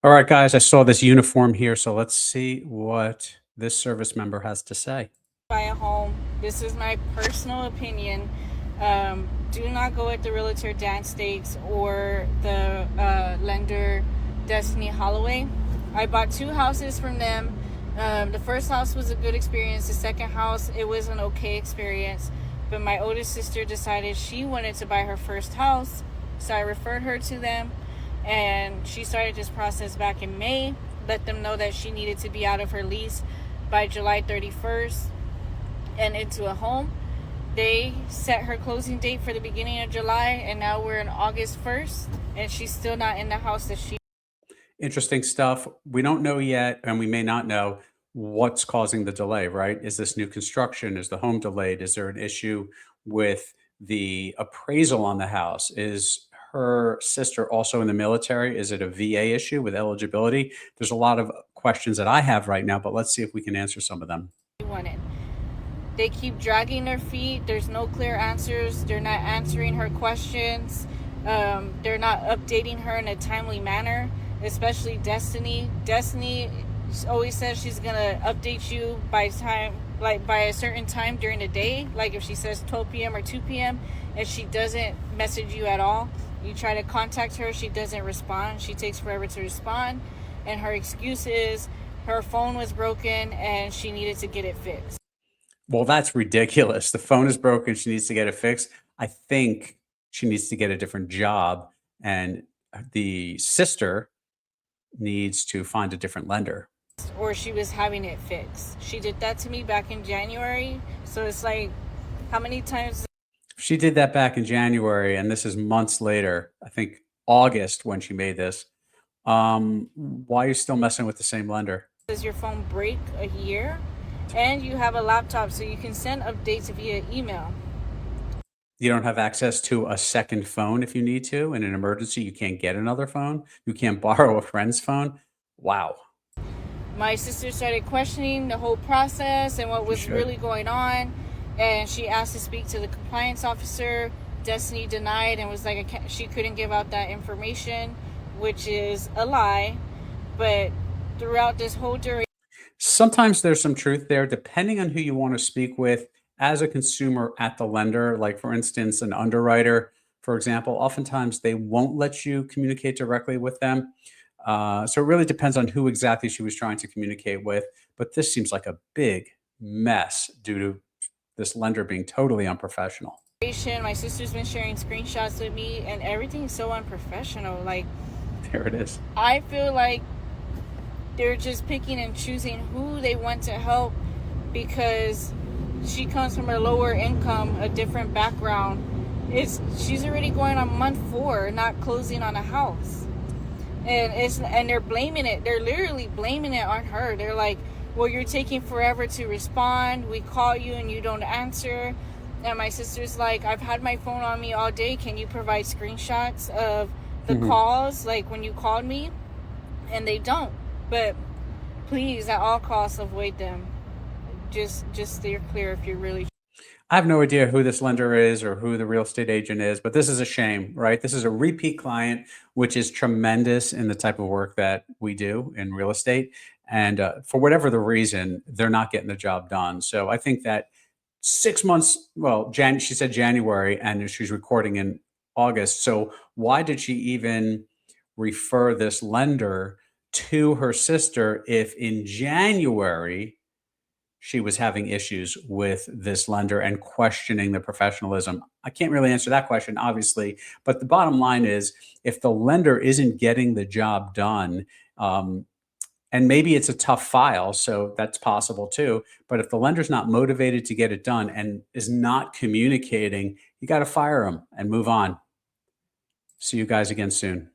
All right, guys, I saw this uniform here, so let's see what this service member has to say. Buy a home. This is my personal opinion. Do not go with the realtor Dan Stakes or the lender Destiny Holloway. I bought two houses from them. The first house was a good experience. The second house, it was an okay experience. But my oldest sister decided she wanted to buy her first house, so I referred her to them. And she started this process back in May. Let them know that she needed to be out of her lease by July 31st and into a home. They set her closing date for the beginning of July, and now we're in August 1st, and she's still not in the house that she. Interesting stuff. We don't know yet, and we may not know what's causing the delay, right? Is this new construction? Is the home delayed? Is there an issue with the appraisal on the house? Is her sister also in the military? Is it a VA issue with eligibility? There's a lot of questions that I have right now, but let's see if we can answer some of them. Wanted. They keep dragging their feet. There's no clear answers. They're not answering her questions. They're not updating her in a timely manner, especially Destiny. Destiny always says she's gonna update you by time, like by a certain time during the day. Like if she says 12 p.m. or 2 p.m. and she doesn't message you at all, you try to contact her, she doesn't respond. She takes forever to respond, and her excuse is her phone was broken and she needed to get it fixed. Well, that's ridiculous. The phone is broken. She needs to get it fixed. I think she needs to get a different job, and the sister needs to find a different lender. Or she was having it fixed. She did that to me back in January. So it's like, how many times She did that back in January, and this is months later. I think August when she made this. Why are you still messing with the same lender? does your phone break a year? And you have a laptop, so you can send updates via email. You don't have access to a second phone if you need to. In an emergency, you can't get another phone. You can't borrow a friend's phone. Wow. My sister started questioning the whole process and what She was should. really going on. And she asked to speak to the compliance officer. Destiny denied and was like, she couldn't give out that information, which is a lie. But throughout this whole duration, Sometimes there's some truth there, depending on who you want to speak with as a consumer at the lender. Like, for instance, an underwriter, for example, oftentimes they won't let you communicate directly with them. So it really depends on who exactly she was trying to communicate with. But this seems like a big mess due to this lender being totally unprofessional. my sister's been sharing screenshots with me, and everything's so unprofessional. Like, There it is. I feel like they're just picking and choosing who they want to help because she comes from a lower income, a different background. She's already going on month 4, not closing on a house, and they're blaming it. They're literally blaming it on her. They're like, "Well, you're taking forever to respond. We call you and you don't answer." And my sister's like, "I've had my phone on me all day. Can you provide screenshots of the Mhm. calls, like when you called me?" And they don't. But please, at all costs, avoid them. Just steer clear if you're really. I have no idea who this lender is or who the real estate agent is, but this is a shame, right? This is a repeat client, which is tremendous in the type of work that we do in real estate. And for whatever the reason, they're not getting the job done. So I think that 6 months, well, she said January, and she's recording in August. So why did she even refer this lender to her sister if in January she was having issues with this lender and questioning the professionalism? I can't really answer that question, obviously, but the bottom line is if the lender isn't getting the job done, and maybe it's a tough file, so that's possible too. But if the lender's not motivated to get it done and is not communicating, you got to fire them and move on. See you guys again soon.